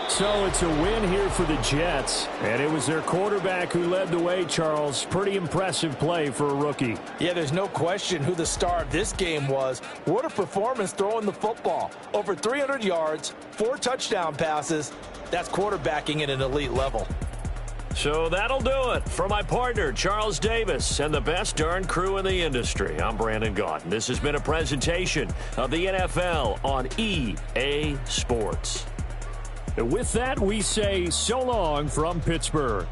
So it's a win here for the Jets, and it was their quarterback who led the way, Charles. Pretty impressive play for a rookie. Yeah, there's no question who the star of this game was. What a performance throwing the football. Over 300 yards, 4 touchdown passes. That's quarterbacking at an elite level. So that'll do it. For my partner, Charles Davis, and the best darn crew in the industry, I'm Brandon Gaudin. This has been a presentation of the NFL on EA Sports. With that, we say so long from Pittsburgh.